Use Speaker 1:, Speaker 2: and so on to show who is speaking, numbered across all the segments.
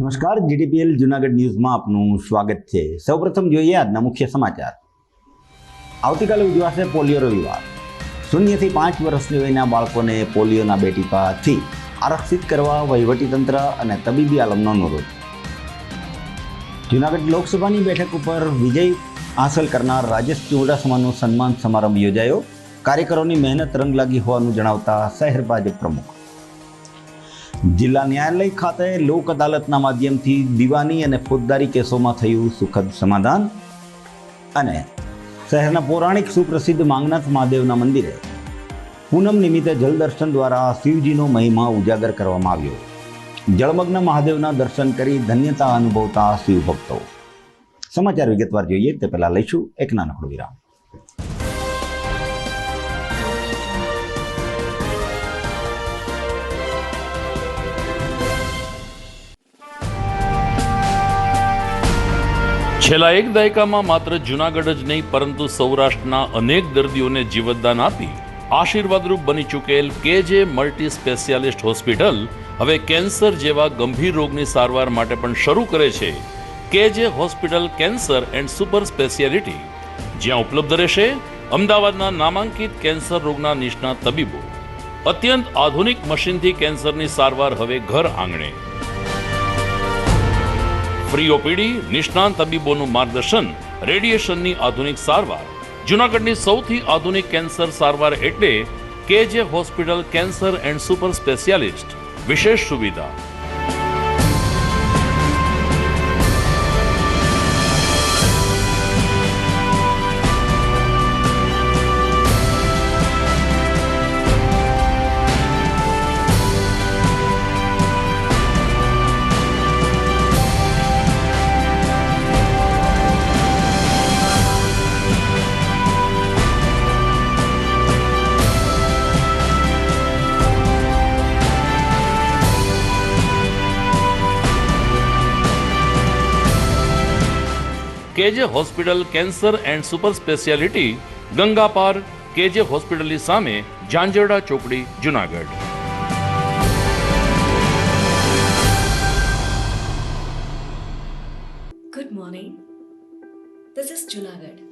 Speaker 1: નમસ્કાર, જીડીપીએલ જૂનાગઢ ન્યૂઝમાં આપનું સ્વાગત છે। સૌપ્રથમ જોઈએ આજના મુખ્ય સમાચાર। આવતીકાલે ઉજવાશે પોલિયો રવિવાર। 0 થી 5 વર્ષની વયના બાળકોને પોલિયોના બે ટીપાથી આરક્ષિત કરવા વહીવટીતંત્ર અને તબીબી આલમનો અનુરોધ। જૂનાગઢ લોકસભાની બેઠક ઉપર વિજય હાંસલ કરનાર રાજેશ ચુડાસમાનો સન્માન સમારંભ યોજાયો। કાર્યકરોની મહેનત રંગ લાગી હોવાનું જણાવતા શહેર ભાજપ પ્રમુખ। જિલ્લા ન્યાયાલય ખાતે લોક અદાલતના માધ્યમથી દીવાની અને ફોજદારી કેસોમાં થયું સુખદ સમાધાન। અને શહેરના પૌરાણિક સુપ્રસિદ્ધ માંગનાથ મહાદેવના મંદિરે પૂનમ નિમિત્તે જલદર્શન દ્વારા શિવજીનો મહિમા ઉજાગર કરવામાં આવ્યો। જળમગ્ન મહાદેવના દર્શન કરી ધન્યતા અનુભવતા શિવ ભક્તો। સમાચાર વિગતવાર જોઈએ તે પહેલા લઈશું એક નાનકડો વિરામ।
Speaker 2: છેલ્લા એક દાયકામાં માત્ર જૂનાગઢ જ નહીં પરંતુ સૌરાષ્ટ્રના અનેક દર્દીઓને જીવતદાન આપી આશીર્વાદરૂપ બની ચૂકેલ કેજે મલ્ટી સ્પેશિયાલિસ્ટ હોસ્પિટલ હવે કેન્સર જેવા ગંભીર રોગની સારવાર માટે પણ શરૂ કરે છે કેજે hospital cancer and super speciality, જ્યાં ઉપલબ્ધ રહેશે અમદાવાદના નામાંકિત કેન્સર રોગના નિષ્ણાત તબીબો। અત્યંત આધુનિક મશીનથી કેન્સરની સારવાર હવે ઘર આંગણે। ફ્રી ઓપીડી, નિષ્ણાંત તબીબોનું માર્ગદર્શન, રેડિયેશનની આધુનિક સારવાર। જૂનાગઢની સૌથી આધુનિક કેન્સર સારવાર એટલે કેજે hospital cancer and super specialist. વિશેષ સુવિધા કેજે hospital cancer and super speciality, Ganga પાર, કેજે હોસ્પિટલની સામે, ઝાંઝરડા ચોકડી, Junagadh.
Speaker 3: Good morning. This is Junagadh.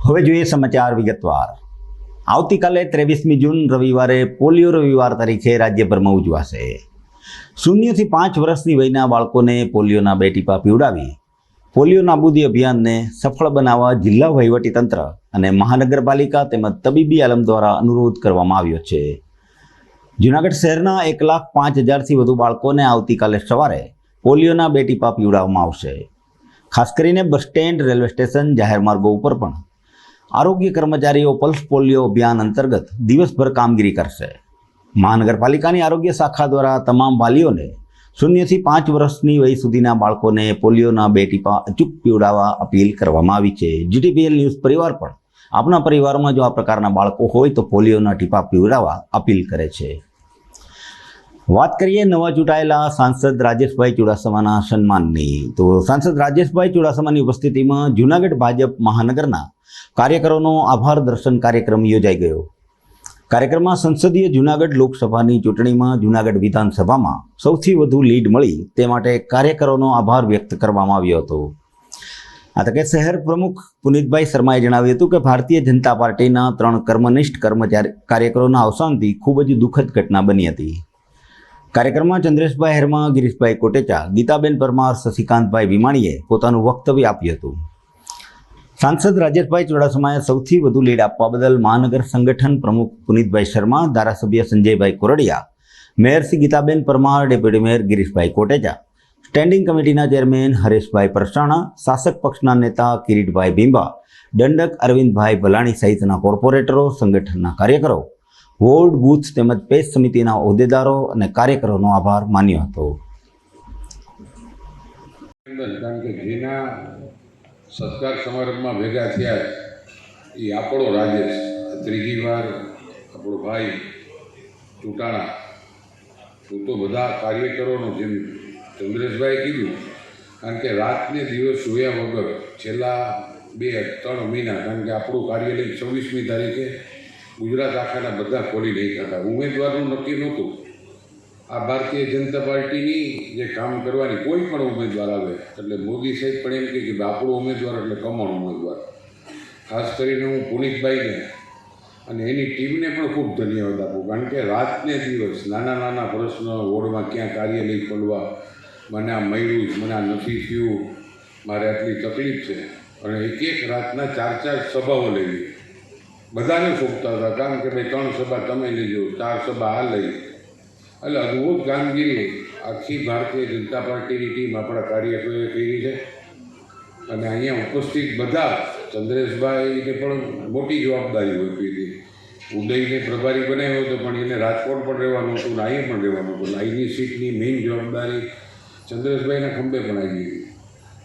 Speaker 1: હવે જોઈએ સમાચાર વિગતવાર। આવતીકાલે 23મી જૂન રવિવારે પોલિયો રવિવાર તરીકે રાજ્યભરમાં ઉજવાશે। શૂન્યથી 5 વર્ષની વયના બાળકોને પોલિયોના 2 ટીપા પીવડાવી પોલિયો નાબૂદી અભિયાનને સફળ બનાવવા જિલ્લા વહીવટીતંત્ર અને મહાનગરપાલિકા તેમજ તબીબી આલમ દ્વારા અનુરોધ કરવામાં આવ્યો છે. જૂનાગઢ શહેરના 1,05,000થી વધુ બાળકોને આવતીકાલે સવારે પોલિયોના 2 ટીપા પીવડાવવામાં આવશે. ખાસ કરીને બસ સ્ટેન્ડ, રેલવે સ્ટેશન, જાહેર માર્ગો ઉપર પણ આરોગ્ય કર્મચારીઓ પલ્સ પોલિયો અભિયાન અંતર્ગત દિવસભર કામગીરી કરશે. મહાનગરપાલિકાની આરોગ્ય શાખા દ્વારા તમામ વાલીઓને 0થી 5 વર્ષની વય સુધીના બાળકોને પોલિયોના 2 ટીપા અચૂક પીવડાવવા અપીલ કરવામાં આવી છે. GTPL ન્યૂઝ પરિવાર પણ આપના પરિવારમાં જો આ પ્રકારના બાળકો હોય તો પોલિયોના ટીપા પીવડાવવા અપીલ કરે છે. વાત કરીએ નવા ચૂંટાયેલા સાંસદ રાજેશભાઈ ચુડાસમાના સન્માનની. તો સાંસદ રાજેશભાઈ ચુડાસમાની ઉપસ્થિતિમાં જૂનાગઢ ભાજપ મહાનગરના કાર્યકરોનો આભાર દર્શન કાર્યક્રમ યોજાઈ ગયો. કાર્યક્રમમાં સંસદીય જૂનાગઢ લોકસભાની ચૂંટણીમાં જૂનાગઢ વિધાનસભામાં સૌથી વધુ લીડ મળી તે માટે કાર્યકરોનો આભાર વ્યક્ત કરવામાં આવ્યો હતો. આ તકે શહેર પ્રમુખ પુનિતભાઈ શર્માએ જણાવ્યું હતું કે ભારતીય જનતા પાર્ટીના 3 કર્મનિષ્ઠ કાર્યકરોના અવસાનથી ખૂબ જ દુઃખદ ઘટના બની હતી. કાર્યક્રમમાં ચંદ્રેશભાઈ હેરમા, ગિરીશભાઈ કોટેચા, ગીતાબેન પરમાર, શશિકાંતભાઈ વિમાણીએ પોતાનું વક્તવ્ય આપ્યું હતું. સાંસદ રાજેશભાઈ ચુડાસમાએ સૌથી વધુ લીડ આપવા બદલ મહાનગર સંગઠન પ્રમુખ પુનિતભાઈ શર્મા, ધારાસભ્ય Sanjaybhai Kordiya, mayor Shri Geetaben Parmar, deputy mayor Girishbhai Kotecha, standing કમિટીના ચેરમેન હરેશભાઈ પરસાણા, શાસક પક્ષના નેતા કિરીટભાઈ ભીંબા, દંડક અરવિંદભાઈ ભલાણી સહિતના કોર્પોરેટરો, સંગઠનના કાર્યકરો, વોર્ડ, બૂથ તેમજ પેજ સમિતિના હોદ્દેદારો અને કાર્યકરોનો આભાર માન્યો હતો.
Speaker 4: કારણ કે જેના સત્કાર સમારંભમાં ભેગા થયા એ આપણો રાજેશ, ત્રીજી વાર આપણો ભાઈ ચૂંટાણા. હું તો બધા કાર્યકરોનો, જેમ ચંદ્રેશભાઈ કીધું, કારણ કે રાતને દિવસ જોયા વગર છેલ્લા 2-3 મહિના, કારણ કે આપણું કાર્યાલય 26મી તારીખે ગુજરાત આખાના બધા ખોલી નાખ્યા હતા. ઉમેદવારનું નક્કી નહોતું. આ ભારતીય જનતા પાર્ટીની જે કામ કરવાની કોઈ પણ ઉમેદવાર આવે એટલે મોદી સાહેબ પણ એમ કહે કે આપણો ઉમેદવાર એટલે કમણ ઉમેદવાર. ખાસ કરીને હું પુનિતભાઈને અને એની ટીમને પણ ખૂબ ધન્યવાદ આપું, કારણ કે રાતને દિવસ નાના નાના પ્રશ્નો, વોર્ડમાં ક્યાં કાર્યાલય ખોલવા, મને આ મળ્યું, મને આ નથી થયું, મારે આટલી તકલીફ છે, અને એક રાતના 4 સભાઓ લેવી. બધાને સોંપતા હતા, કારણ કે ભાઈ 3 સભા તમે લેજો, 4 સભા આ લઈ. એટલે અદ્ભુત કામગીરી આખી ભારતીય જનતા પાર્ટીની ટીમ આપણા કાર્યકરોએ કરી છે. અને અહીંયા ઉપસ્થિત બધા, ચંદ્રેશભાઈને પણ મોટી જવાબદારી આપી હતી. ઉદયને પ્રભારી બનાવ્યો હતો, પણ એને રાજકોટ પણ રહેવાનું હતું, અહીંયા પણ રહેવાનું હતું. અહીંની સીટની મેઇન જવાબદારી ચંદ્રેશભાઈના ખંભે પણ આવી હતી.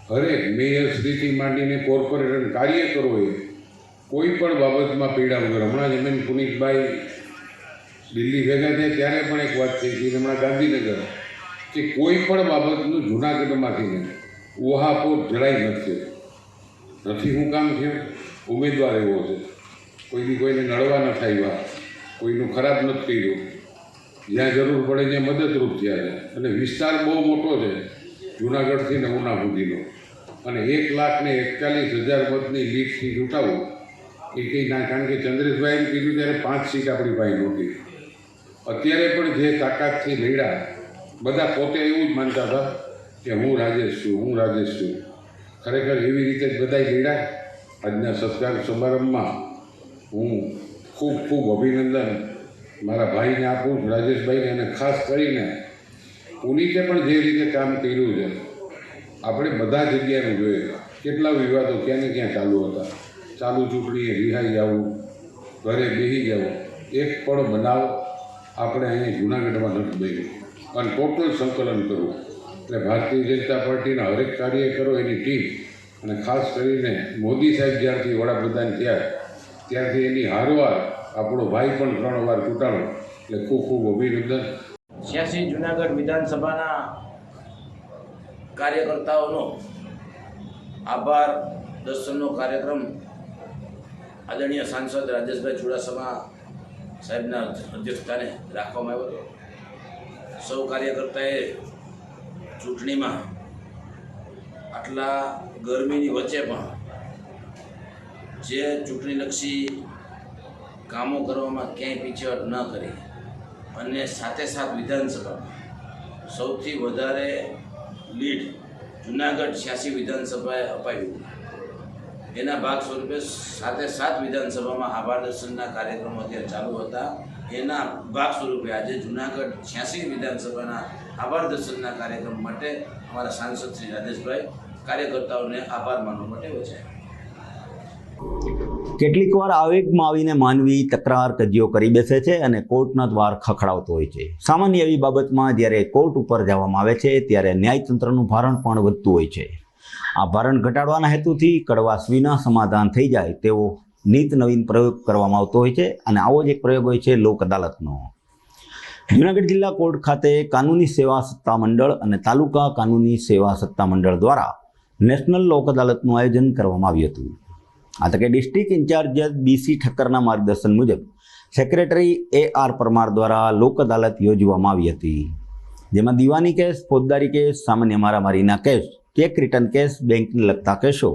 Speaker 4: હરેક મેયરશ્રીથી માંડીને કોર્પોરેટર કાર્યકરોએ કોઈ પણ બાબતમાં પીડા વગર, હમણાં જ એમ પુનિતભાઈ દિલ્હી ભેગા થયા ત્યારે પણ એક વાત થઈ હતી, હમણાં ગાંધીનગર, કે કોઈ પણ બાબતનું જૂનાગઢમાંથી નહીં ઉહાપોહ જરાય નથી. શું કામ થયું? ઉમેદવાર એવો છે, કોઈની કોઈને નડવા નથી આવ્યા, કોઈનું ખરાબ નથી કર્યું, જ્યાં જરૂર પડે ત્યાં મદદરૂપ થયા છે. અને વિસ્તાર બહુ મોટો છે, જૂનાગઢથી ને ઉના સુધીનો, અને 1,41,000 મતની લીડથી ચૂંટાવું એ કંઈ ના. કારણ કે ચંદ્રેશભાઈ એમ કીધું ત્યારે 5 સીટ આપણી પાસે નહોતી. અત્યારે પણ જે તાકાતથી લડ્યા, બધા પોતે એવું જ માનતા હતા કે હું રાજેશ છું, હું રાજેશ છું. ખરેખર એવી રીતે જ બધા લડ્યા. આજના સત્કાર સમારંભમાં હું ખૂબ ખૂબ અભિનંદન મારા ભાઈને આપું છું, રાજેશભાઈને. અને ખાસ કરીને પુનિતે પણ જે રીતે કામ કર્યું છે, આપણે બધા જગ્યાનું જોઈએ. કેટલા વિવાદો ક્યાં ને ક્યાં ચાલુ હતા. ચાલુ ચૂંટણીએ રિહાઈ જવું, ઘરે બેસી જવું, એક પણ બનાવ આપણે અહીંયા જૂનાગઢમાં નથી બન્યું. અને ટોટલ સંકલન કરવું. એટલે ભારતીય જનતા પાર્ટીના હરેક કાર્યકરો, એની ટીમ, અને ખાસ કરીને મોદી સાહેબ જ્યારથી વડાપ્રધાન થયા ત્યારથી એની હારવાર આપણો ભાઈ પણ 3 વાર ચૂંટાણો. એટલે ખૂબ ખૂબ અભિનંદન.
Speaker 5: 86 જૂનાગઢ વિધાનસભાના કાર્યકર્તાઓનો આભાર દર્શનનો કાર્યક્રમ આદરણીય સાંસદ રાજેશભાઈ ચુડાસમા સાહેબના અધ્યક્ષસ્થાને રાખવામાં આવ્યો હતો. સૌ કાર્યકર્તાએ ચૂંટણીમાં આટલા ગરમીની વચ્ચે પણ જે ચૂંટણીલક્ષી કામો કરવામાં ક્યાંય પીછેહટ ન કરી અને સાથે વિધાનસભામાં સૌથી વધારે લીડ જુનાગઢ 86 વિધાનસભાએ અપાયું. એના ભાગ સ્વરૂપે 7 વિધાનસભામાં આભાર દર્શનના કાર્યક્રમો અત્યારે ચાલુ હતા. એના ભાગ સ્વરૂપે આજે જુનાગઢ 86 વિધાનસભાના આભાર દર્શનના કાર્યક્રમ માટે અમારા સાંસદ શ્રી રાજેશભાઈ કાર્યકર્તાઓને આભાર માનવા માટે વચ્ચે.
Speaker 1: કેટલીક વાર આવેગમાં આવીને માનવી તકરાર કજિયો કરી બેસે છે અને કોર્ટના દ્વાર ખખડાવતો હોય છે. સામાન્ય એવી બાબતમાં જ્યારે કોર્ટ ઉપર જવામાં આવે છે ત્યારે ન્યાયતંત્રનું ભારણ પણ વધતું હોય છે. આ ભારણ ઘટાડવાના હેતુથી કડવાશ વિના સમાધાન થઈ જાય તેવો નીત નવીન પ્રયોગ કરવામાં આવતો હોય છે અને આવો જ એક પ્રયોગ હોય છે લોક અદાલતનો. જૂનાગઢ જિલ્લા કોર્ટ ખાતે કાનૂની સેવા સત્તા મંડળ અને તાલુકા કાનૂની સેવા સત્તા મંડળ દ્વારા નેશનલ લોક અદાલતનું આયોજન કરવામાં આવ્યું હતું. આ તકે ડિસ્ટ્રિક્ટ ઇન્ચાર્જ બીસી ઠક્કરના માર્ગદર્શન મુજબ સેક્રેટરી AR પરમાર દ્વારા લોક અદાલત યોજવામાં આવી હતી, જેમાં દીવાની કેસ, ફોજદારી કેસ, સામાન્ય મારામારીના કેસ, ચેક રિટર્ન કેસ, બેંકને લગતા કેસો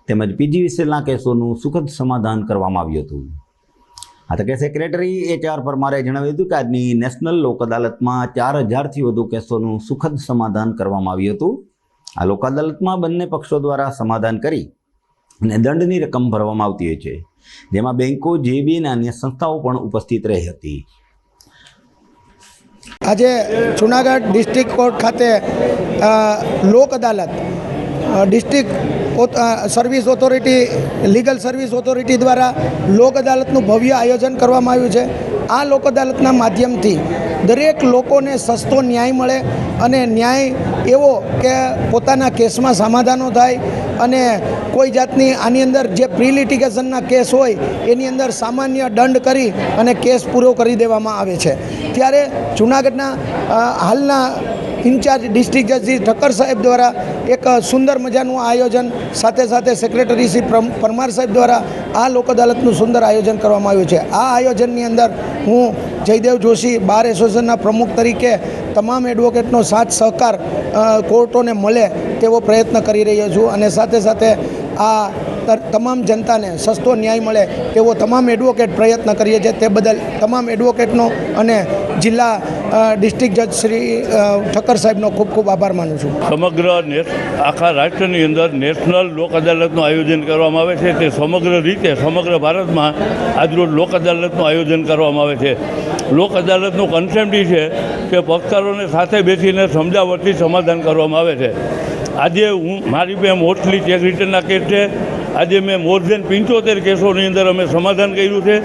Speaker 1: તેમજ PGVCLના કેસોનું સુખદ સમાધાન કરવામાં આવ્યું હતું. આ તકે સેક્રેટરી HR પરમારે જણાવ્યું હતું કે આજની નેશનલ લોક અદાલતમાં 4000થી વધુ કેસોનું સુખદ સમાધાન કરવામાં આવ્યું હતું. આ લોક અદાલતમાં બંને પક્ષો દ્વારા સમાધાન કરી અને દંડની રકમ ભરવામાં આવતી હોય છે, જેમાં બેંકો, JB અને અન્ય સંસ્થાઓ પણ ઉપસ્થિત રહી હતી.
Speaker 6: આજે જૂનાગઢ ડિસ્ટ્રિક્ટ કોર્ટ ખાતે લોક અદાલત district service authority, legal service authority દ્વારા લોક અદાલતનું ભવ્ય આયોજન કરવામાં આવ્યું છે. આ લોક અદાલતના માધ્યમથી દરેક લોકોને સસ્તો ન્યાય મળે અને ન્યાય એવો કે પોતાના કેસમાં સમાધાનો થાય અને કોઈ જાતની આની અંદર જે પ્રી લિટિગેશનના કેસ હોય એની અંદર સામાન્ય દંડ કરી અને કેસ પૂરો કરી દેવામાં આવે છે. ત્યારે જૂનાગઢના હાલના ઇન્ચાર્જ ડિસ્ટ્રિક્ટ જજ શ્રી ઠક્કર સાહેબ દ્વારા એક સુંદર મજાનું આયોજન, સાથે સાથે સેક્રેટરી શ્રી પરમાર સાહેબ દ્વારા આ લોક અદાલતનું સુંદર આયોજન કરવામાં આવ્યું છે. આ આયોજનની અંદર હું જયદેવ જોશી બાર એસોસિએશનના પ્રમુખ તરીકે તમામ એડવોકેટનો સાથ સહકાર કોર્ટોને મળે તેવો પ્રયત્ન કરી રહ્યો છું અને સાથે સાથે આ તમામ જનતાને સસ્તો ન્યાય મળે તેવો તમામ એડવોકેટ પ્રયત્ન કરીએ છીએ. તે બદલ તમામ એડવોકેટનો અને જિલ્લા ડિસ્ટ્રિક્ટ જજ શ્રી ઠક્કર સાહેબનો ખૂબ ખૂબ આભાર માનું છું.
Speaker 7: સમગ્ર આખા રાષ્ટ્રની અંદર નેશનલ લોક અદાલતનું આયોજન કરવામાં આવે છે. તે સમગ્ર રીતે સમગ્ર ભારતમાં આજરોજ લોક અદાલતનું આયોજન કરવામાં આવે છે. લોક અદાલતનું કન્સેપ્ટ છે કે પક્ષકારોને સાથે બેસીને સમજાવટથી સમાધાન કરવામાં આવે છે. આજે મારી પાસે મોસ્ટલી ચેક રિટર્નના કેસ છે. આજે મેં મોર દેન 75 કેસોની અંદર અમે સમાધાન કર્યું છે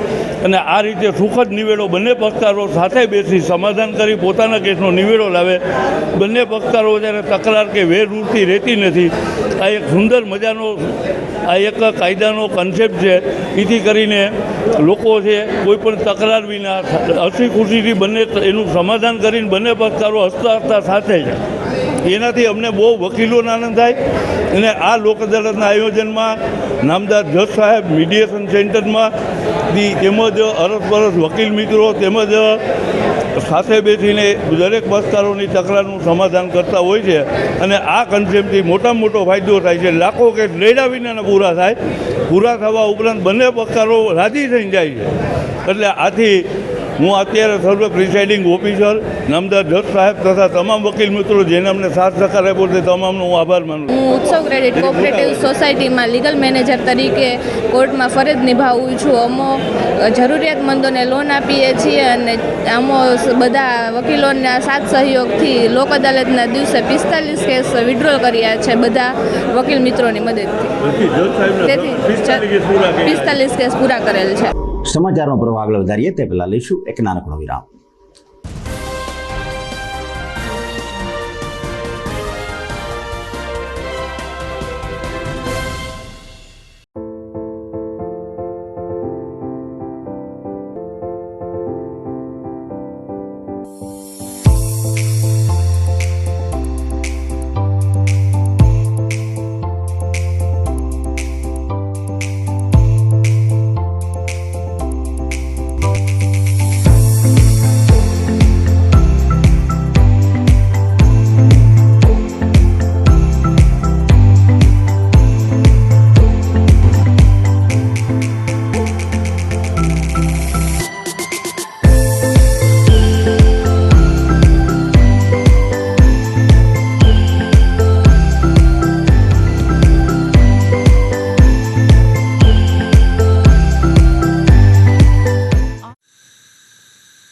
Speaker 7: અને આ રીતે સુખદ નિવેડો બંને પક્ષકારો સાથે બેસી સમાધાન કરી પોતાના કેસનો નિવેડો લાવે. બંને પક્ષકારો જ્યારે તકરાર કે વેરવૃત્તિ રહેતી નથી. આ એક સુંદર મજાનો આ એક કાયદાનો કન્સેપ્ટ છે. એથી કરીને લોકો છે કોઈ પણ તકરાર વિના હસી ખુશીથી બંને એનું સમાધાન કરીને બંને પક્ષકારો હસતા હસતા સાથે છે. એનાથી અમને બહુ વકીલોને આનંદ થાય અને આ લોક અદાલતના આયોજનમાં નામદાર જજ સાહેબ, મીડિયેશન સેન્ટરમાં તેમજ અરસપરસ વકીલ મિત્રો તેમજ સાથે બેસીને દરેક પક્ષકારોની તકરારનું સમાધાન કરતા હોય છે અને આ કન્સેપ્ટથી મોટામાં મોટો ફાયદો થાય છે. લાખો કેસ લડ્યા વિનાના પૂરા થાય. પૂરા થવા ઉપરાંત બંને પક્ષકારો રાજી થઈને જાય છે. એટલે આથી હું અત્યારે સર્વ પ્રિસાઇડિંગ ઓફિસર, નામદાર જજ સાહેબ તથા તમામ વકીલ મિત્રો જેને અમને સાથ સહકાર આપ્યો તે તમામનો હું આભાર માનું છું.
Speaker 8: હું ઉત્સવ ક્રેડિટ કોઓપરેટિવ સોસાયટીમાં લીગલ મેનેજર તરીકે કોર્ટમાં ફરજ નિભાવું છું. અમો જરૂરિયાતમંદોને લોન આપીએ છીએ અને અમો બધા વકીલોના સાથ સહયોગથી લોક અદાલતના દિવસે 45 કેસ વિડ્રોલ કર્યા છે બધા વકીલ મિત્રોની મદદથી. તેથી 45 કેસ પૂરા કરેલ છે.
Speaker 1: સમાચારનો પ્રવાહ આગળ વધારીએ તે પહેલાં લઈશું એક નાનકડો વિરામ.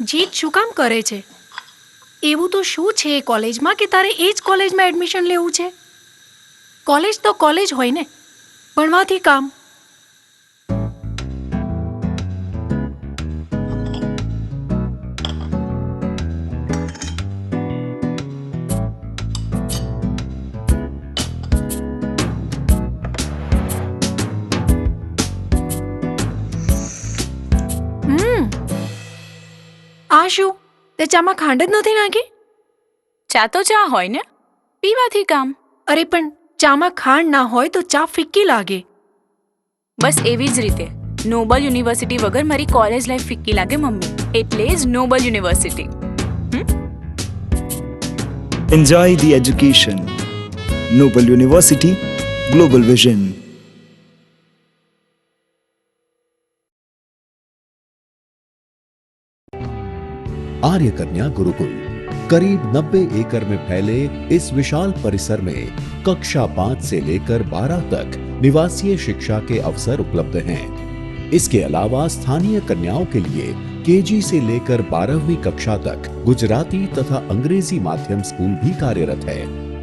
Speaker 9: જીત શું કામ કરે છે? એવું તો શું છે એ કોલેજમાં કે તારે એ જ કોલેજમાં એડમિશન લેવું છે? કોલેજ તો કોલેજ હોય ને, ભણવાથી કામ. આ શું? તે ચામાં ખાંડ જ નથી નાખી?
Speaker 10: ચા તો ચા હોય ને, પીવાથી કામ.
Speaker 9: અરે પણ ચામાં ખાંડ ના હોય તો ચા ફિક્કી લાગે.
Speaker 10: બસ એવી જ રીતે નોબલ યુનિવર્સિટી વગર મારી કોલેજ લાઈફ ફિક્કી લાગે મમ્મી. એટલે જ Noble University.
Speaker 11: Enjoy the education. Noble University, Global Vision.
Speaker 12: Arya Kanya Gurukul करीब 90 एकड़ में फैले इस विशाल परिसर में कक्षा 5 से लेकर 12 तक निवासीय शिक्षा के अवसर उपलब्ध हैं। इसके अलावा स्थानीय कन्याओं के लिए केजी से लेकर 12वीं कक्षा तक गुजराती तथा अंग्रेजी माध्यम स्कूल भी कार्यरत है।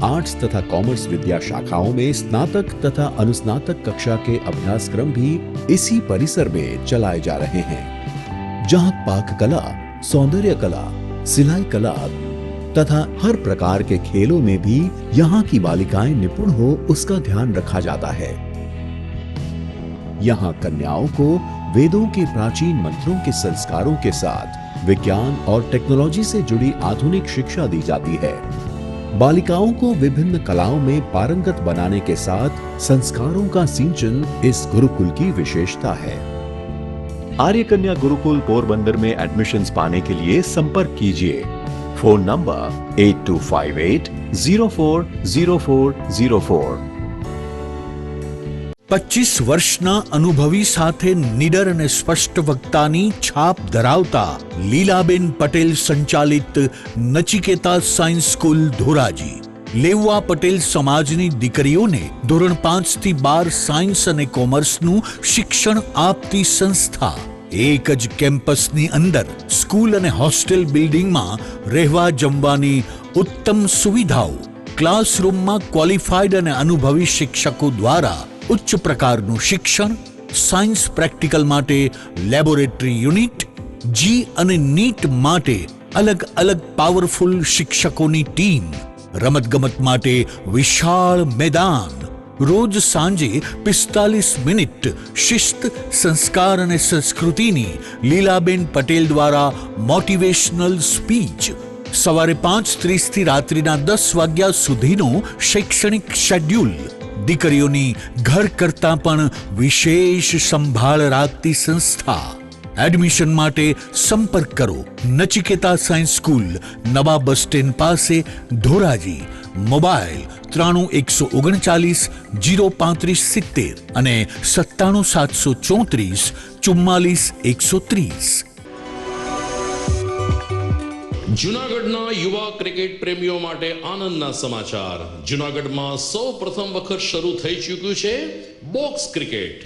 Speaker 12: आर्ट्स तथा कॉमर्स विद्या शाखाओं में स्नातक तथा अनुस्नातक कक्षा के अभ्यासक्रम भी इसी परिसर में चलाए जा रहे हैं, जहां पाक कला, सौंदर्य कला, सिलाई कला तथा हर प्रकार के खेलों में भी यहाँ की बालिकाएं निपुण हो उसका ध्यान रखा जाता है। यहाँ कन्याओं को वेदों के प्राचीन मंत्रों के संस्कारों के साथ विज्ञान और टेक्नोलॉजी से जुड़ी आधुनिक शिक्षा दी जाती है। बालिकाओं को विभिन्न कलाओं में पारंगत बनाने के साथ संस्कारों का सिंचन इस गुरुकुल की विशेषता है। आर्य कन्या गुरुकुल पोरबंदर में एडमिशन्स पाने के लिए संपर्क कीजिए। Phone number 8258040404।
Speaker 13: 25 વર્ષના અનુભવી સાથે નિડર અને સ્પષ્ટ વક્તાની છાપ ધરાવતા લીલાબેન પટેલ સંચાલિત નચિકેતા સાયન્સ સ્કૂલ ધોરાજી લેઉવા પટેલ સમાજની દીકરીઓને ધોરણ 5 થી 12 સાયન્સ અને કોમર્સનું શિક્ષણ આપતી સંસ્થા। એક જ કેમ્પસની અંદર સ્કૂલ અને હોસ્ટેલ બિલ્ડિંગમાં રહેવા જમવાની ઉત્તમ સુવિધાઓ, ક્લાસરૂમમાં ક્વોલિફાઈડ અને અનુભવી શિક્ષકો દ્વારા ઉચ્ચ પ્રકારનું શિક્ષણ, સાયન્સ પ્રેક્ટિકલ માટે લેબોરેટરી યુનિટ, જી અને નીટ માટે અલગ અલગ પાવરફુલ શિક્ષકોની ટીમ, રમતગમત માટે વિશાળ મેદાન, રોજ સાંજે 45 મિનિટ શિસ્ત, સંસ્કાર અને સંસ્કૃતિની લીલાબેન પટેલ દ્વારા મોટિવેશનલ સ્પીચ, સવારે 5:30 થી રાત્રિના 10 વાગ્યા સુધીનો શૈક્ષણિક શેડ્યુલ, દીકરીઓની ઘર કરતાં પણ વિશેષ સંભાળ રાખતી સંસ્થા। એડમિશન માટે સંપર્ક કરો નચિકેતા સાયન્સ સ્કૂલ, નવા બસ સ્ટેન્ડ પાસે, ધોરાજી। મોબાઈલ 93 139 03570 અને 97 734 44 130।
Speaker 2: જૂનાગઢના યુવા ક્રિકેટ પ્રેમીઓ માટે આનંદના સમાચાર। જૂનાગઢમાં સૌ પ્રથમ વખત શરૂ થઈ ચૂક્યું છે box cricket.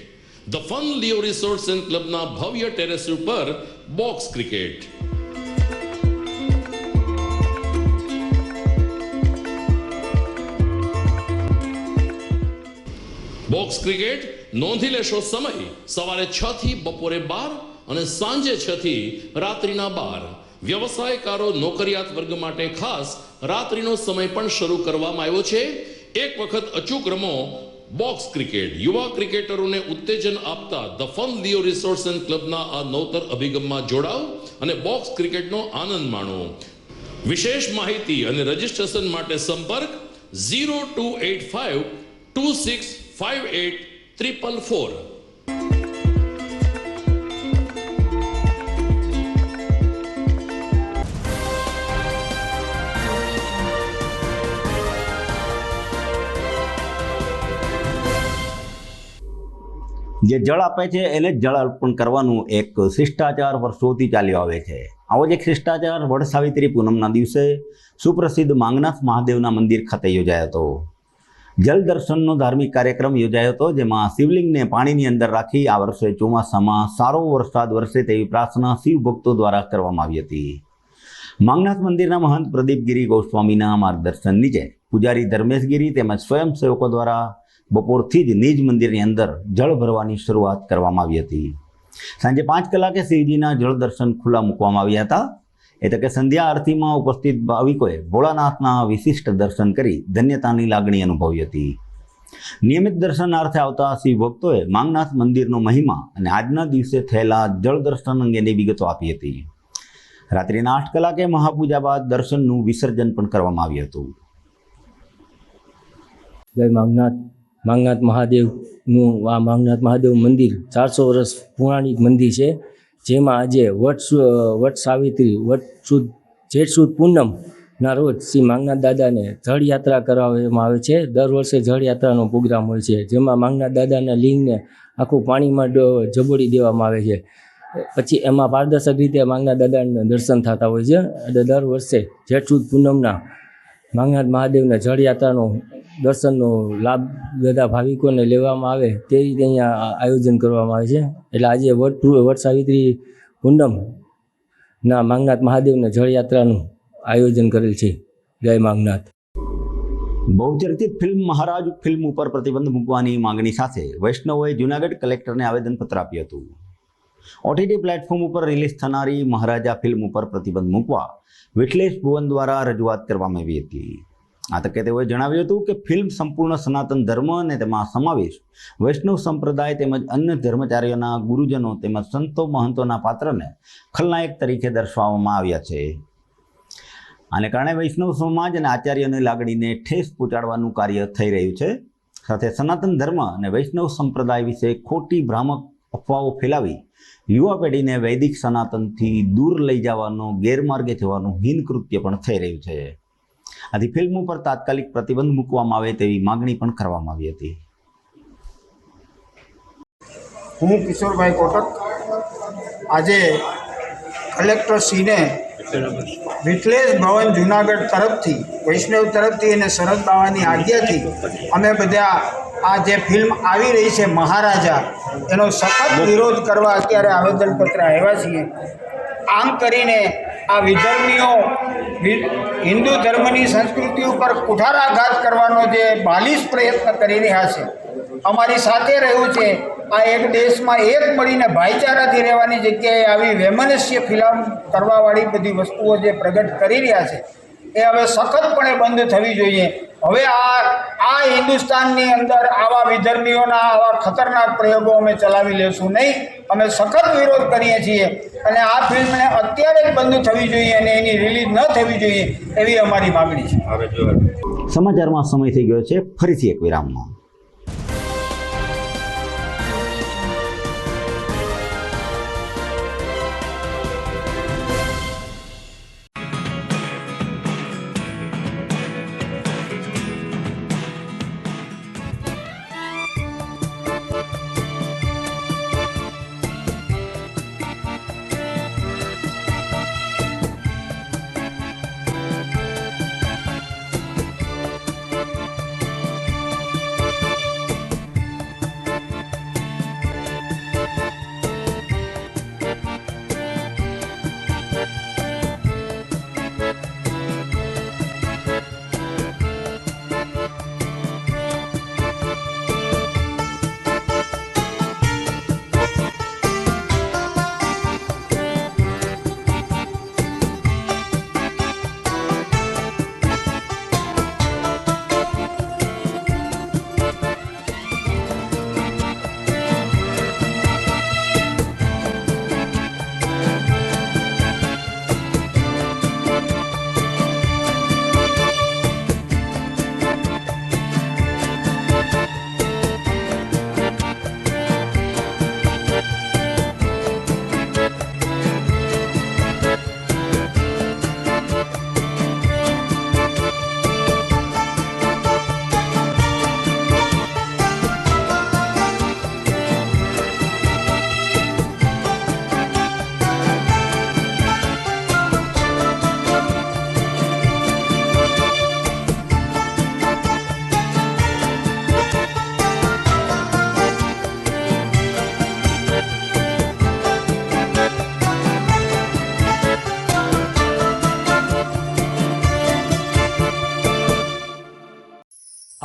Speaker 2: The fun Leo resorts and ક્લબના ભવ્ય ટેરેસ ઉપર બોક્સ ક્રિકેટ। બોક્સ ક્રિકેટ નોંધી લેશો સમય સવારે 6 થી બપોરે 12 અને સાંજે 6 થી રાત્રિના 12। વ્યવસાયકારો, નોકરિયાત વર્ગ માટે ખાસ રાત્રિનો સમય પણ શરૂ કરવામાં આવ્યો છે। એક વખત અચૂક રમો બોક્સ ક્રિકેટ। યુવા ક્રિકેટરોને ઉત્તેજન આપતા the fun Leo resorts and ક્લબના આ નવતર અભિગમમાં જોડાઓ અને બોક્સ ક્રિકેટનો આનંદ માણો। વિશેષ માહિતી અને રજીસ્ટ્રેશન માટે સંપર્ક 0285 2658 444।
Speaker 1: જે જળ આપે છે એને જળ અર્પણ કરવાનું એક શિષ્ટાચાર વર્ષોથી ચાલ્યો આવે છે। આવો જ એક શિષ્ટાચાર વડ સાવિત્રી પૂનમના દિવસે સુપ્રસિદ્ધ માંગનાથ મહાદેવના મંદિર ખાતે યોજાયો હતો। જલ દર્શનનો ધાર્મિક કાર્યક્રમ યોજાયો હતો, જેમાં શિવલિંગને પાણીની અંદર રાખી આ વર્ષે ચોમાસામાં સારો વરસાદ વરસે તેવી પ્રાર્થના શિવ ભક્તો દ્વારા કરવામાં આવી હતી. માંગનાથ મંદિરના મહંત પ્રદીપગીરી ગોસ્વામીના માર્ગદર્શન નીચે પૂજારી ધર્મેશગીરી તેમજ સ્વયંસેવકો દ્વારા બપોરથી જ નિજ મંદિરની અંદર જળ ભરવાની શરૂઆત કરવામાં આવી હતી. સાંજે 5 કલાકે શિવજીના જળ દર્શન ખુલ્લા મૂકવામાં આવ્યા હતા. એ તકે સંધ્યા આરતીમાં ઉપસ્થિત ભાવિકોએ ભોળાનાથના વિશિષ્ટ દર્શન કરી ધન્યતાની લાગણી અનુભવી હતી. નિયમિત દર્શનાર્થે આવતા શિવ ભક્તોએ માંગનાથ મંદિરનો મહિમા અને આજના દિવસે થયેલા જળ દર્શન અંગેની વિગતો આપી હતી. રાત્રિના 8 કલાકે મહાપૂજા બાદ દર્શનનું વિસર્જન પણ કરવામાં આવ્યું હતું.
Speaker 14: જય માંગનાથ મહાદેવનું આ માંગનાથ મહાદેવ મંદિર 400 વર્ષ પૌરાણિક મંદિર છે, જેમાં આજે વટ સાવિત્રી જેઠ સુદ પૂનમના રોજ શ્રી માંગનાથ દાદાને જળ યાત્રા કરાવવામાં આવે છે. દર વર્ષે જળ યાત્રાનો પ્રોગ્રામ હોય છે, જેમાં માંગનાથ દાદાના લિંગને આખું પાણીમાં જબોડી દેવામાં આવે છે. પછી એમાં પારદર્શક રીતે માંગનાથ દાદાના દર્શન થતા હોય છે. અને દર વર્ષે જેઠ સુદ પૂનમના માંગનાથ મહાદેવના જળ યાત્રાનો દર્શનનો લાભ બધા ભાવિકોને લેવામાં આવે તે રીતે અહીંયા આયોજન કરવામાં આવે છે. એટલે આજે વટ સાવિત્રી પૂનમના માંગનાથ મહાદેવના જળ યાત્રાનું આયોજન કરેલ છે. જય માંગનાથ.
Speaker 1: બહુચર્ચિત ફિલ્મ મહારાજ ફિલ્મ ઉપર પ્રતિબંધ મૂકવાની માંગણી સાથે વૈષ્ણવોએ જૂનાગઢ કલેક્ટરને આવેદનપત્ર આપ્યું હતું. ઓટીટી પ્લેટફોર્મ ઉપર રિલીઝ થનારી મહારાજા ફિલ્મ ઉપર પ્રતિબંધ મૂકવા વિઠલેશ ભુવન દ્વારા રજૂઆત કરવામાં આવી હતી. આ તકે તેઓએ જણાવ્યું હતું કે ફિલ્મ સંપૂર્ણ સનાતન ધર્મ અને તેમાં સમાવેશ વૈષ્ણવ સંપ્રદાય તેમજ અન્ય ધર્મચાર્યોના ગુરુજનો તેમજ સંતો મહંતોના પાત્રને ખલનાયક તરીકે દર્શાવવામાં આવ્યા છે. આને કારણે વૈષ્ણવ સમાજ અને આચાર્યોની લાગણીને ઠેસ પહોંચાડવાનું કાર્ય થઈ રહ્યું છે. સાથે સનાતન ધર્મ અને વૈષ્ણવ સંપ્રદાય વિશે ખોટી ભ્રામક અફવાઓ ફેલાવી યુવા પેઢીને વૈદિક સનાતનથી દૂર લઈ જવાનો ગેરમાર્ગે જવાનું હીન કૃત્ય પણ થઈ રહ્યું છે. આથી ફિલ્મ ઉપર તાત્કાલિક પ્રતિબંધ મૂકવામાં આવે તેવી માગણી પણ કરવામાં આવી હતી.
Speaker 6: હું કિશોરભાઈ કોટક આજે કલેક્ટરશ્રીને વિઠલેશ ભવન જૂનાગઢ તરફથી વૈષ્ણવ તરફથી અને શરદ બાવાની આજ્ઞાથી અમે બધા આ જે ફિલ્મ આવી રહી છે મહારાજા એનો સખત વિરોધ કરવા અત્યારે આવેદનપત્ર આવ્યા છીએ. આમ કરીને આ વિધર્મીઓ હિન્દુ ધર્મની સંસ્કૃતિ ઉપર કુઠારાઘાત કરવાનો જે બાલિશ પ્રયત્ન કરી રહ્યા છે, અમારી સાથે રહ્યું છે. આ એક દેશમાં એક મળીને ભાઈચારાથી રહેવાની જગ્યાએ આવી વૈમનસ્ય ફિલ્મ કરવાવાળી બધી વસ્તુઓ જે પ્રગટ કરી રહ્યા છે એ હવે સખતપણે બંધ થવી જોઈએ. હવે આ હિન્દુસ્તાનની અંદર આવા વિધર્મીઓના આવા ખતરનાક પ્રયોગો અમે ચલાવી લેશું નહીં. અમે સખત વિરોધ કરીએ છીએ અને આ ફિલ્મને અત્યારે જ બંધ થવી જોઈએ અને એની રિલીઝ ન થવી જોઈએ એવી અમારી માગણી છે.
Speaker 1: સમાચારમાં સમય થઈ ગયો છે ફરીથી એક વિરામનો.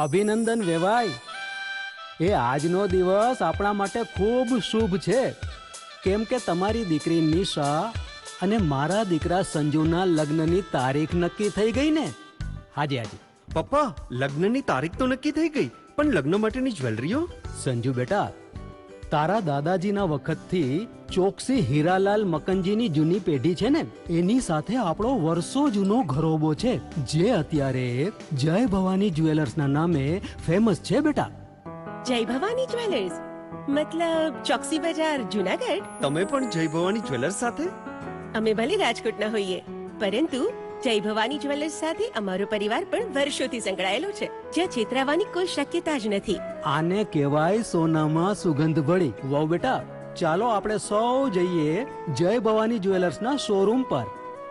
Speaker 15: અભિનંદન વેવાય. એ આજનો દિવસ આપણા માટે ખૂબ શુભ છે, કેમ કે તમારી દીકરી નિશા અને મારા દીકરા સંજુના લગ્નની તારીખ નક્કી થઈ ગઈ ને. હાજી હાજી.
Speaker 16: પપ્પા, લગ્નની તારીખ તો નક્કી થઈ ગઈ, પણ લગ્ન માટેની જ્વેલરીઓ?
Speaker 15: સંજુ બેટા, તારા દાદાજીના વખતથી ચોકસી હીરાલાલ મકનજીની જૂની પેઢી છે ને, એની સાથે આપણો વર્ષો જૂનો ઘરોબો છે, જે અત્યારે જય ભવાની જ્વેલર્સના નામે ફેમસ છે બેટા.
Speaker 17: જય ભવાની જ્વેલર્સ મતલબ ચોકસી બજાર, જુનાગઢ?
Speaker 16: તમે પણ જય ભવાની જ્વેલર્સ સાથે?
Speaker 17: અમે ભલે રાજકોટના હોઈએ, પરંતુ જય ભવાની જ્વેલર્સ સાથે અમારો પરિવાર પણ વર્ષોથી સંકળાયેલો છે, જ્યાં છેતરાવાની કોઈ શક્યતા જ નથી.
Speaker 15: આને કહેવાય સોનામાં સુગંધ ભળી. વહુ બેટા, ચાલો આપણે સૌ જઈએ જય ભવાની જ્વેલર્સના શોરૂમ પર.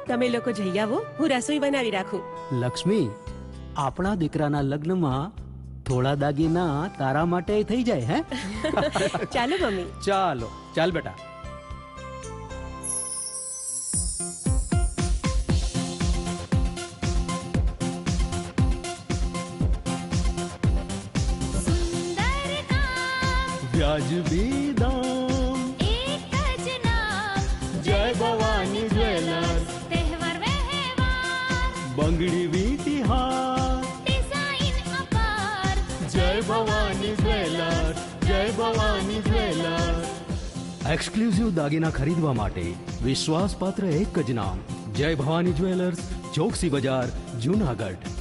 Speaker 17: તમે લોકો જઈ આવો, હું રસોઈ બનાવી રાખું.
Speaker 15: લક્ષ્મી, આપણા દીકરાના લગ્નમાં થોડા દાગીના તારા માટે થઈ જાય. હે
Speaker 17: ચાલો મમ્મી.
Speaker 15: ચાલો ચાલ બેટા. વ્યાજબી દામ,
Speaker 18: એક જ નામ,
Speaker 15: જય ભવાની જ્વેલર્સ.
Speaker 18: તહેવાર વ્યવહાર,
Speaker 15: બંગડી વીટી હાર,
Speaker 18: ડિઝાઇન અપાર,
Speaker 15: જય ભવાની જ્વેલર્સ, જય ભવાની જ્વેલર્સ. એક્સક્લુઝિવ દાગીના ખરીદવા માટે વિશ્વાસપાત્ર એક જ નામ, જય ભવાની જ્વેલર્સ, ચોકસી બજાર, જુનાગઢ.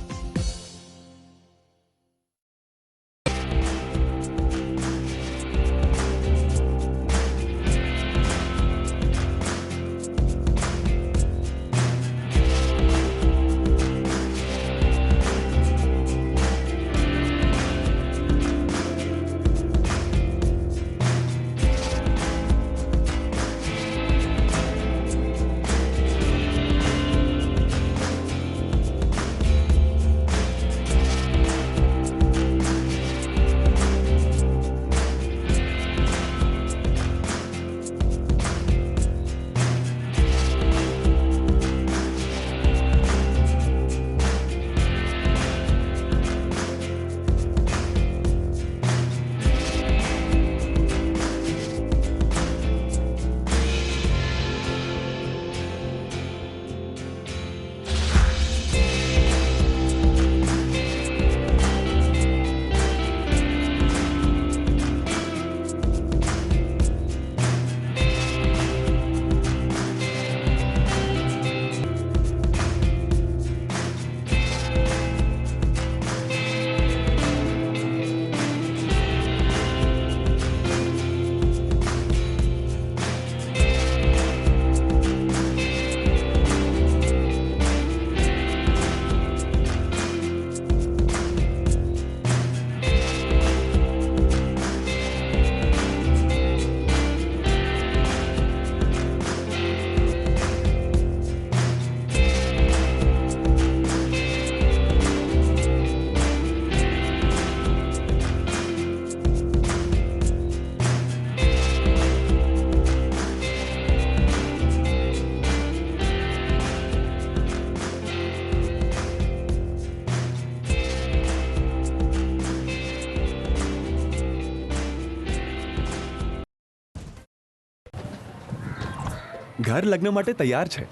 Speaker 16: ઘર લગ્ન માટે તૈયાર છે,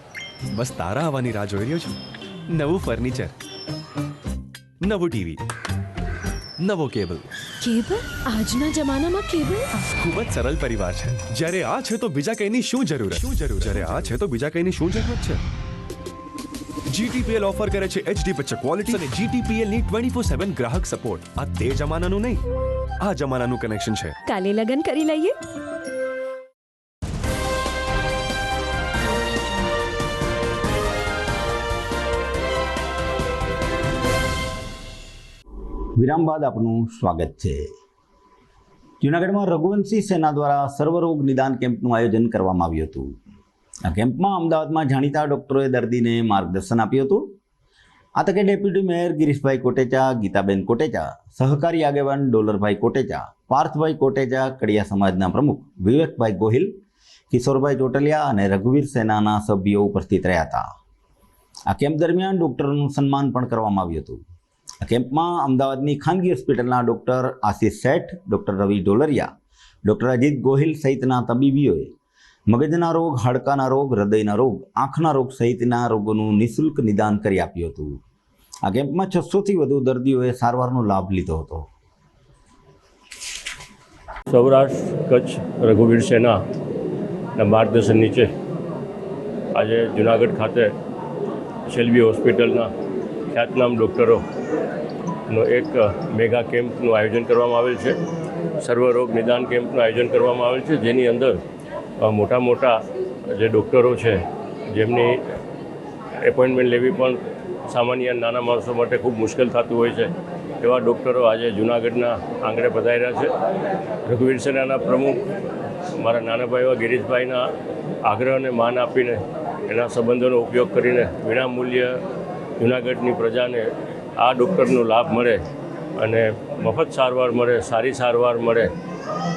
Speaker 16: બસ તારા આવવાની રાહ જોઈ રહ્યો છું. નવું ફર્નિચર, નવું ટીવી, નવો કેબલ.
Speaker 17: કેબલ? આજના જમાનામાં કેબલ?
Speaker 16: ખૂબ જ સરળ પરિવાર છે. જ્યારે આ છે તો બીજા કઈની શું જરૂર? જ્યારે આ છે તો બીજા કઈની શું જરૂરત છે? GTPL ઓફર કરે છે HD પિક્ચર ક્વોલિટી અને GTPL ની 24/7 ગ્રાહક સપોર્ટ. આ તે જમાનાનું નહીં, આ જમાનાનું કનેક્શન છે.
Speaker 17: કાલે લગ્ન કરી લઈએ.
Speaker 1: વિરામ બાદ આપનું સ્વાગત છે. જૂનાગઢમાં રઘુવંશી સેના દ્વારા સર્વરોગ નિદાન કેમ્પનું આયોજન કરવામાં આવ્યું હતું. આ કેમ્પમાં અમદાવાદમાં જાણીતા ડૉક્ટરોએ દર્દીને માર્ગદર્શન આપ્યું હતું. આ તકે ડેપ્યુટી મેયર ગિરીશભાઈ કોટેચા, ગીતાબેન કોટેચા, સહકારી આગેવાન ડોલરભાઈ કોટેચા, પાર્થભાઈ કોટેચા, કડિયા સમાજના પ્રમુખ વિવેકભાઈ ગોહિલ, કિશોરભાઈ ચોટલિયા અને રઘુવીર સેનાના સભ્યો ઉપસ્થિત રહ્યા હતા. આ કેમ્પ દરમિયાન ડૉક્ટરોનું સન્માન પણ કરવામાં આવ્યું હતું. આ કેમ્પમાં અમદાવાદની ખાનગી હોસ્પિટલના ડૉક્ટર આશિષ શેઠ, ડૉક્ટર રવિ ડોલરિયા, ડૉક્ટર અજીત ગોહિલ સહિતના તબીબીઓએ મગજના રોગ, હાડકાના રોગ, હૃદયના રોગ, આંખના રોગ સહિતના રોગોનું નિઃશુલ્ક નિદાન કરી આપ્યું હતું. આ કેમ્પમાં 600થી વધુ દર્દીઓએ સારવારનો લાભ લીધો હતો.
Speaker 7: સૌરાષ્ટ્ર કચ્છ રઘુવીર સેનાના માર્ગદર્શન નીચે આજે જુનાગઢ ખાતે શેલ્બી હોસ્પિટલના ખ્યાતનામ ડૉક્ટરોનો એક મેગા કેમ્પનું આયોજન કરવામાં આવેલ છે. સર્વરોગ નિદાન કેમ્પનું આયોજન કરવામાં આવેલ છે, જેની અંદર મોટા મોટા જે ડૉક્ટરો છે જેમની એપોઇન્ટમેન્ટ લેવી પણ સામાન્ય નાના માણસો માટે ખૂબ મુશ્કેલ થતું હોય છે, એવા ડૉક્ટરો આજે જૂનાગઢના આંગણે પધાર્યા છે. રઘુવીર સેનાના પ્રમુખ મારા નાના ભાઈ એવા ગિરીશભાઈના આગ્રહને માન આપીને એના સંબંધોનો ઉપયોગ કરીને વિનામૂલ્ય જૂનાગઢની પ્રજાને આ ડૉક્ટરનો લાભ મળે અને મફત સારવાર મળે, સારી સારવાર મળે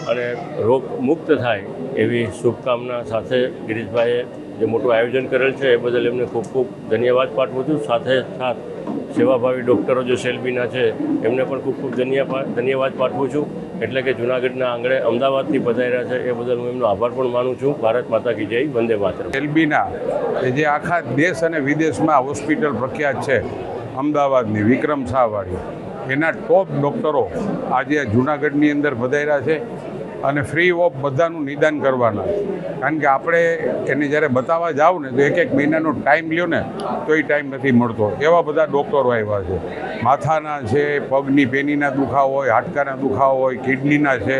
Speaker 7: અને રોગ મુક્ત થાય એવી શુભકામના સાથે ગિરીશભાઈએ જે મોટું આયોજન કરેલ છે એ બદલ એમને ખૂબ ખૂબ ધન્યવાદ પાઠવું છું. સાથે સાથ સેવાભાવી ડૉક્ટરો જે શેલ્બીના છે એમને પણ ખૂબ ખૂબ ધન્યવાદ પાઠવું છું. એટલે કે જૂનાગઢના આંગણે અમદાવાદથી પધાર્યા છે એ બદલ હું એમનો આભાર પણ માનું છું. ભારત માતા કી જય, વંદે માતરમ.
Speaker 4: શેલ્બીના જે આખા દેશ અને વિદેશમાં હોસ્પિટલ પ્રખ્યાત છે અમદાવાદની વિક્રમ શાહવાળી, એના ટોપ ડૉક્ટરો આજે જૂનાગઢની અંદર પધાર્યા છે અને ફ્રી ઓફ બધાનું નિદાન કરવાના. કારણ કે આપણે એને જ્યારે બતાવવા જાવ ને તો એક મહિનાનો ટાઈમ લ્યો ને તો એ ટાઈમ નથી મળતો. એવા બધા ડૉક્ટરો આવ્યા છે. માથાના છે, પગની પેનીના દુખાવો હોય, હાડકાના દુખાવો હોય, કિડનીના છે,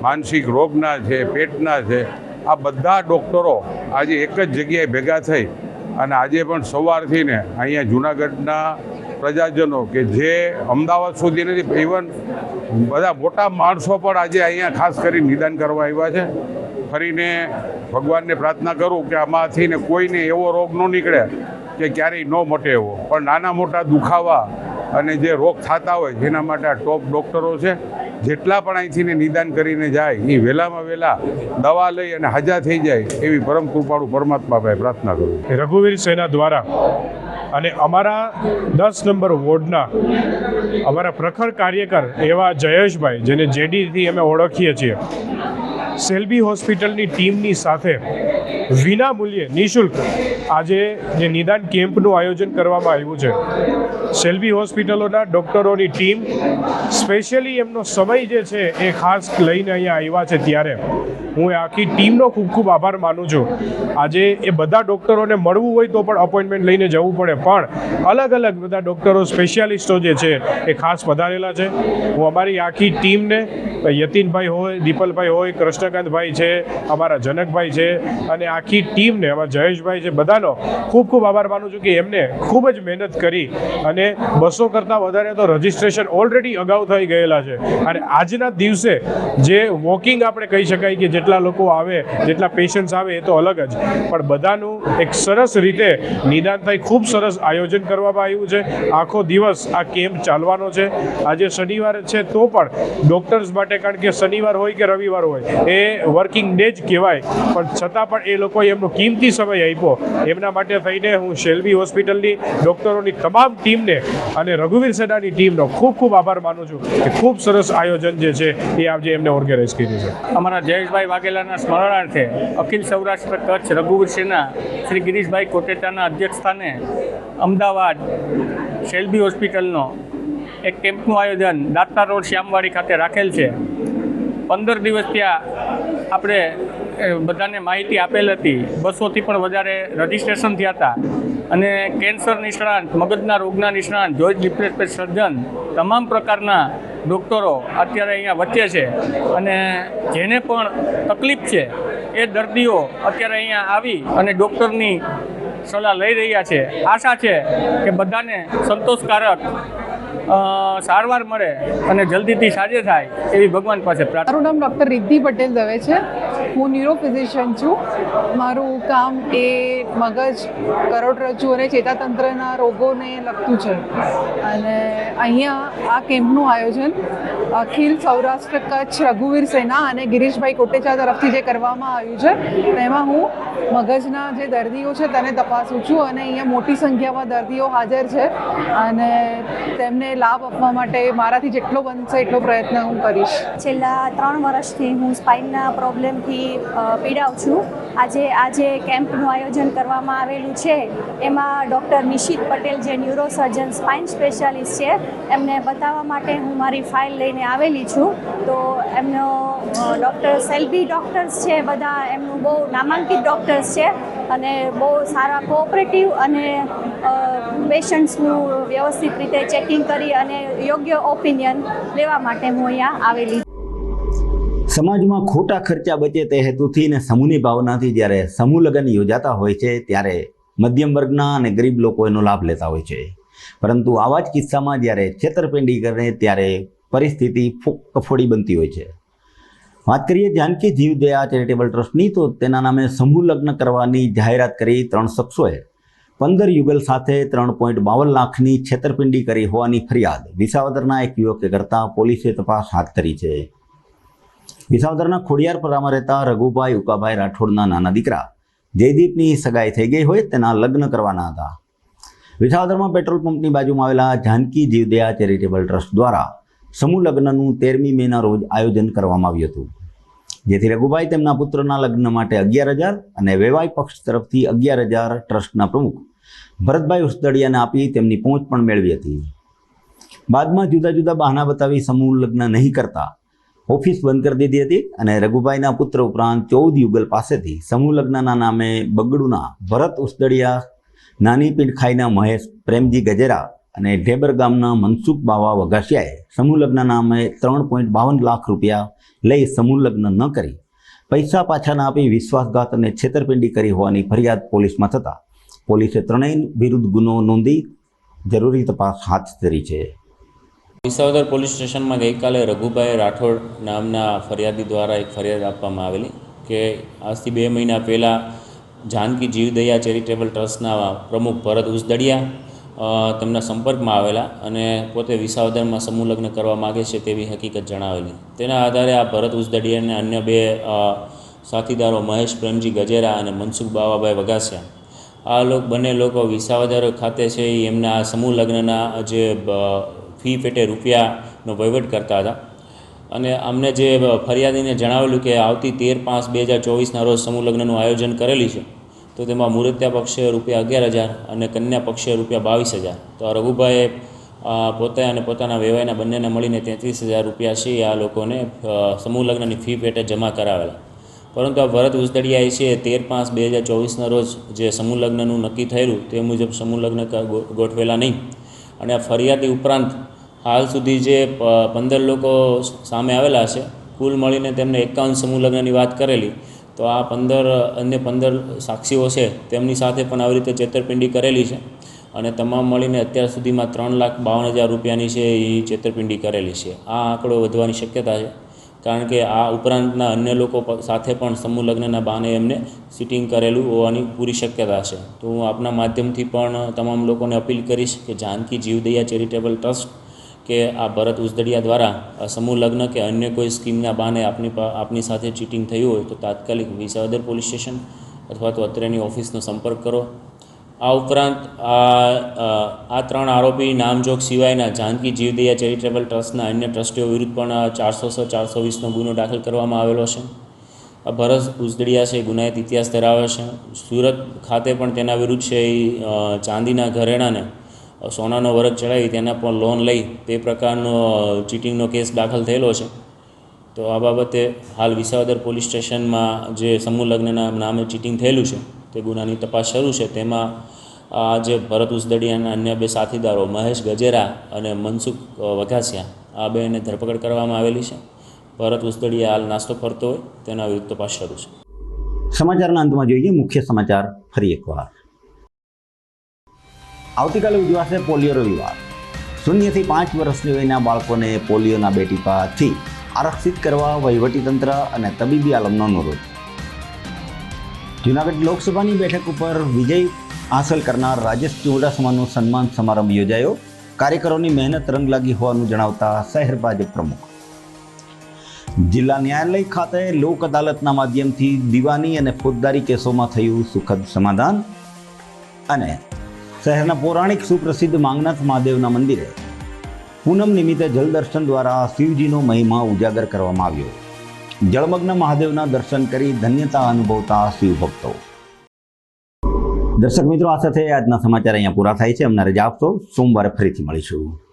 Speaker 4: માનસિક રોગના છે, પેટના છે, આ બધા ડૉક્ટરો આજે એક જ જગ્યાએ ભેગા થઈ અને આજે પણ સવારથી ને અહીંયા જૂનાગઢના પ્રજાજનો કે જે અમદાવાદ સુધી નથી, ઇવન બધા મોટા માણસો પણ આજે અહીંયા ખાસ કરી નિદાન કરવા આવ્યા છે. ફરીને ભગવાનને પ્રાર્થના કરું કે આમાંથી ને કોઈને એવો રોગ ન નીકળે કે ક્યારેય ન મટે એવો, પણ નાના મોટા દુખાવા અને જે રોગ થતા હોય જેના માટે આ ટોપ ડૉક્ટરો છે. જેટલા પણ અહીંથી ને નિદાન કરીને જાય એ વહેલામાં વહેલા દવા લઈ અને હાજા થઈ જાય એવી પરમ કૃપાળુ પરમાત્મા ભાઈ પ્રાર્થના કરું.
Speaker 19: રઘુવીર સેના દ્વારા અને અમારા 10 નંબર વોર્ડના અમારા પ્રખર કાર્યકર એવા જયેશભાઈ, જેને જેડીથી અમે ઓળખીએ છીએ, શેલ્બી હોસ્પિટલની ટીમની સાથે વિના મૂલ્યે નિઃશુલ્ક આજે જે નિદાન કેમ્પનું આયોજન કરવામાં આવ્યું છે. શેલ્બી હોસ્પિટલોના ડૉક્ટરોની ટીમ સ્પેશિયલી એમનો સમય જે છે એ ખાસ લઈને અહીંયા આવ્યા છે, ત્યારે હું આખી ટીમનો ખૂબ ખૂબ આભાર માનું છું. આજે એ બધા ડૉક્ટરોને મળવું હોય તો પણ અપોઇન્ટમેન્ટ લઈને જવું પડે, પણ અલગ અલગ બધા ડૉક્ટરો સ્પેશિયાલિસ્ટો જે છે એ ખાસ પધારેલા છે. હું અમારી આખી ટીમને યતીનભાઈ હોય, દીપલભાઈ હોય, કૃષ્ણકાંતભાઈ છે, અમારા જનકભાઈ છે અને આખી ટીમને અમારા જયેશભાઈ છે, બધાનો ખૂબ ખૂબ આભાર માનું છું કે એમને ખૂબ જ મહેનત કરી અને 200 કરતાં વધારે તો રજિસ્ટ્રેશન ઓલરેડી અગાઉ થઈ ગયેલા છે. અને આજના દિવસે જે વોકિંગ આપણે કહી શકાય કે જેટલા લોકો આવે, જેટલા પેશન્ટ્સ આવે એ તો અલગ જ, પણ બધાનું એક સરસ રીતે નિદાન થાય. ખૂબ સરસ આયોજન કરવામાં આવ્યું છે. આખો દિવસ આ કેમ્પ ચાલવાનો છે. આજે શનિવાર છે તો પણ ડૉક્ટર્સ માટે, કારણ કે શનિવાર હોય કે રવિવાર હોય એ વર્કિંગ ડે જ કહેવાય, પણ છતાં પણ એ લોકોએ એમનો કિંમતી સમય આપ્યો. એમના માટે થઈને હું શેલ્બી હોસ્પિટલની ડૉક્ટરોની તમામ ટીમને અને રઘુવીર સેનાની ટીમનો ખૂબ ખૂબ આભાર માનું છું કે ખૂબ સરસ આયોજન જે છે એ આજે એમને ઓર્ગેનાઇઝ કર્યું છે.
Speaker 20: અમારા જયેશભાઈ વાઘેલાના સ્મરણાર્થે અખિલ સૌરાષ્ટ્ર કચ્છ રઘુવીર સેના શ્રી ગિરીશભાઈ કોટેચાના અધ્યક્ષસ્થાને અમદાવાદ શેલ્બી હોસ્પિટલનો એક કેમ્પનું આયોજન દાતા રોડ શ્યામવાડી ખાતે રાખેલ છે. 15 દિવસ ત્યાં આપણે બધાને માહિતી આપેલ હતી. 200થી પણ વધારે રજિસ્ટ્રેશન થયા હતા અને કેન્સર નિષ્ણાંત, મગજના રોગના નિષ્ણાંત, જોઈન્ટ રિપ્લેસમેન્ટ સર્જન, તમામ પ્રકારના ડૉક્ટરો અત્યારે અહીંયા વચ્ચે છે અને જેને પણ તકલીફ છે એ દર્દીઓ અત્યારે અહીંયા આવી અને ડૉક્ટરની સલાહ લઈ રહ્યા છે. આશા છે કે બધાને સંતોષકારક સારવાર મળે અને જલ્દીથી સાજે થાય એવી ભગવાન પાસે પ્રાર્થના.
Speaker 21: મારું નામ ડૉક્ટર રિદ્ધિ પટેલ દવે છે. હું ન્યુરો ફિઝિશિયન છું. મારું કામ એ મગજ, કરોડરજ્જુ અને ચેતાતંત્રના રોગોને લગતું છે. અને અહીંયા આ કેમ્પનું આયોજન અખિલ સૌરાષ્ટ્ર કચ્છ રઘુવીર સેના અને ગિરીશભાઈ કોટેચા તરફથી જે કરવામાં આવ્યું છે તેમાં હું મગજના જે દર્દીઓ છે તેને તપાસું છું અને અહીંયા મોટી સંખ્યામાં દર્દીઓ હાજર છે અને તેમને લાભ આપવા માટે મારાથી જેટલો બનશે એટલો પ્રયત્ન હું કરીશ.
Speaker 22: છેલ્લા 3 વર્ષથી હું સ્પાઇનના પ્રોબ્લેમથી પીડાઉં છું. આજે કેમ્પનું આયોજન કરવામાં આવેલું છે એમાં ડૉક્ટર નિશિત પટેલ જે ન્યુરોસર્જન સ્પાઇન સ્પેશિયાલિસ્ટ છે એમને બતાવવા માટે હું મારી ફાઇલ લઈને આવેલી છું. તો એમનો ડૉક્ટર સેલ્બી ડૉક્ટર્સ છે બધા, એમનું બહુ નામાંકિત ડૉક્ટર્સ છે અને બહુ સારા કોઓપરેટિવ અને પેશન્ટ્સનું વ્યવસ્થિત રીતે ચેકિંગ કરી અને યોગ્ય ઓપિનિયન લેવા માટે હું અહીંયા આવેલી.
Speaker 1: સમાજમાં ખોટા ખર્ચા બચે તે હેતુથી અને સમૂહની ભાવનાથી જ્યારે સમૂહ લગ્ન યોજાતા હોય છે ત્યારે મધ્યમ વર્ગના અને ગરીબ લોકો એનો લાભ લેતા હોય છે. પરંતુ આવા જ કિસ્સામાં જ્યારે છેતરપિંડી કરે ત્યારે પરિસ્થિતિ કફોડી બનતી હોય છે. વાત કરીએ જાનકી જીવદયા ચેરિટેબલ ટ્રસ્ટની, તો તેના નામે સમૂહ લગ્ન કરવાની જાહેરાત કરી 3 શખ્સોએ 15 યુગલ સાથે 3.52 લાખની છેતરપિંડી કરી હોવાની ફરિયાદ વિસાવદરના એક યુવકે કરતા પોલીસે તપાસ હાથ ધરી છે. વિસાવદરના ખોડિયારપરામાં રહેતા રઘુભાઈ ઉકાભાઈ રાઠોડના નાના દીકરા જયદીપની સગાઈ થઈ ગઈ હોય તેના લગ્ન કરવાના હતા. વિસાવદરમાં પેટ્રોલ પંપની બાજુમાં આવેલા જાનકી જીવદયા ચેરિટેબલ ટ્રસ્ટ દ્વારા સમૂહ લગ્નનું 13મી મેના રોજ આયોજન કરવામાં આવ્યું હતું, જેથી રઘુભાઈ તેમના પુત્રના લગ્ન માટે 11,000 અને વેવાઈ પક્ષ તરફથી 11,000 ટ્રસ્ટના પ્રમુખ ભરતભાઈ ઉસદડિયાને આપી તેમની પહોંચ પણ મેળવી હતી. બાદમાં જુદા જુદા બહાના બતાવી સમૂહ લગ્ન નહીં કરતા ઓફિસ બંધ કરી દીધી હતી અને રઘુભાઈના પુત્ર ઉપરાંત 14 યુગલ પાસેથી સમૂહ લગ્નના નામે બગડુના ભરત ઉસદડિયા, નાની પીંડખાઈના મહેશ પ્રેમજી ગજેરા અને ઢેબર ગામના મનસુખ બાવા વઘાસિયાએ સમૂહ લગ્નના નામે 3.52 લાખ રૂપિયા લઈ સમૂહ લગ્ન ન કરી પૈસા પાછા ના આપી વિશ્વાસઘાત અને છેતરપિંડી કરી હોવાની ફરિયાદ પોલીસમાં થતાં પોલીસે ત્રણેય વિરુદ્ધ ગુનો નોંધી જરૂરી તપાસ હાથ ધરી છે.
Speaker 23: વિસાવદર પોલીસ સ્ટેશનમાં ગઈકાલે રઘુભાઈ રાઠોડ નામના ફરિયાદી દ્વારા એક ફરિયાદ આપવામાં આવેલી કે આજથી 2 મહિના પહેલાં જાનકી જીવદયા ચેરિટેબલ ટ્રસ્ટના પ્રમુખ ભરત ઉસદડિયા તેમના સંપર્કમાં આવેલા અને પોતે વિસાવદરમાં સમૂહ લગ્ન કરવા માગે છે તેવી હકીકત જણાવેલી. તેના આધારે આ ભરત ઉસદડિયા અને અન્ય 2 સાથીદારો મહેશ પ્રેમજી ગજેરા અને મનસુખ બાવાભાઈ વઘાસિયા બંને લોકો વિસાવદર ખાતે છે એમના સમૂહ લગ્નના જે ફી પેટે રૂપિયાનો વહીવટ કરતા હતા અને અમને જે ફરિયાદીને જણાવેલું કે આવતી 13/5/2024ના રોજ સમૂહ લગ્નનું આયોજન કરેલી છે, તો તેમાં મુહૂર્ત્યા પક્ષે રૂપિયા 11,000 અને કન્યા પક્ષે રૂપિયા 22,000. તો આ રઘુભાઈએ પોતે અને પોતાના વેવાઈના બંનેને મળીને 33,000 રૂપિયા છે આ લોકોને સમૂહ લગ્નની ફી પેટે જમા કરાવેલા. પરંતુ આ ભરત ઉસદડિયાએ છે 13/5/2024ના રોજ જે સમૂહ લગ્નનું નક્કી થયેલું તે મુજબ સમૂહ લગ્ન ગોઠવેલા નહીં અને આ ફરિયાદી ઉપરાંત હાલ સુધી જે 15 લોકો સામે આવેલા છે, કુલ મળીને તેમને 51 સમૂહ લગ્નની વાત કરેલી. તો આ 15 સાક્ષીઓ છે તેમની સાથે પણ આવી રીતે છેતરપિંડી કરેલી છે અને તમામ મળીને અત્યાર સુધીમાં 3,52,000 રૂપિયાની છે એ છેતરપિંડી કરેલી છે. આ આંકડો વધવાની શક્યતા છે કારણ કે આ ઉપરાંતના અન્ય લોકો સાથે પણ સમૂહ લગ્નના બહાને એમને સિટિંગ કરેલું હોવાની પૂરી શક્યતા છે. તો હું આપના માધ્યમથી પણ તમામ લોકોને અપીલ કરીશ કે જાનકી જીવદયા ચેરિટેબલ ટ્રસ્ટ કે આ ભરત ઉસદડિયા દ્વારા સમૂહ લગ્ન કે અન્ય કોઈ સ્કીમના બહાને આપની સાથે ચીટિંગ થયું હોય તો તાત્કાલિક વિસાવદર પોલીસ સ્ટેશન અથવા તો અત્રેની ઓફિસનો સંપર્ક કરો. આ ઉપરાંત આ 3 આરોપી નામજોગ સિવાયના જાનકી જીવદયા ચેરિટેબલ ટ્રસ્ટના અન્ય ટ્રસ્ટીઓ વિરુદ્ધ પણ 406/420નો ગુનો દાખલ કરવામાં આવેલો છે. આ ભરત ઉસદડિયા છે ગુનાહિત ઇતિહાસ ધરાવે છે. સુરત ખાતે પણ તેના વિરુદ્ધ છે એ ચાંદીના ઘરેણાને સોનાનો વરખ ચડાવી તેના પર લોન લઈ તે પ્રકારનો ચીટિંગનો કેસ દાખલ થયેલો છે. તો આ બાબતે હાલ વિસાવદર પોલીસ સ્ટેશનમાં જે સમૂહ લગ્નના નામે ચીટિંગ થયેલું છે તે ગુનાની તપાસ શરૂ છે. તેમાં આ જે ભરત ઉસદડિયાના અન્ય 2 સાથીદારો મહેશ ગજેરા અને મનસુખ વઘાસિયા આ 2ને ધરપકડ કરવામાં આવેલી છે. ભરત ઉસદડિયા હાલ નાસ્તો ફરતો હોય તેના વિરુદ્ધ તપાસ શરૂ છે.
Speaker 1: સમાચારના અંતમાં જોઈએ મુખ્ય સમાચાર ફરી એકવાર. આવતીકાલે ઉજવાશે પોલિયો રવિવાર. 0 થી 5 વર્ષની વયના બાળકોને પોલિયોના 2 ટીપાથી આરક્ષિત કરવા વહીવટીતંત્ર અને તબીબી આલમનો અનુરોધ. જૂનાગઢ લોકસભાની બેઠક ઉપર વિજય હાંસલ કરનાર રાજેશ ચુડાસમાનો સન્માન સમારંભ યોજાયો. કાર્યકરોની મહેનત રંગ લાગી હોવાનું જણાવતા શહેર ભાજપ પ્રમુખ. જિલ્લા ન્યાયાલય ખાતે લોક અદાલતના માધ્યમથી દીવાની અને ફોજદારી કેસોમાં થયું સુખદ સમાધાન. અને શહેરના પૌરાણિક સુપ્રસિદ્ધ માંગનાથ મહાદેવના મંદિરે પૂનમ નિમિત્તે જલદર્શન દ્વારા શિવજીનો મહિમા ઉજાગર કરવામાં આવ્યો. જળમગ્ન મહાદેવના દર્શન કરી ધન્યતા અનુભવતા શિવ ભક્તો. દર્શક મિત્રો, આ સાથે આજના સમાચાર અહીંયા પૂરા થાય છે. અમને રજા આપશો. સોમવારે ફરીથી મળીશું.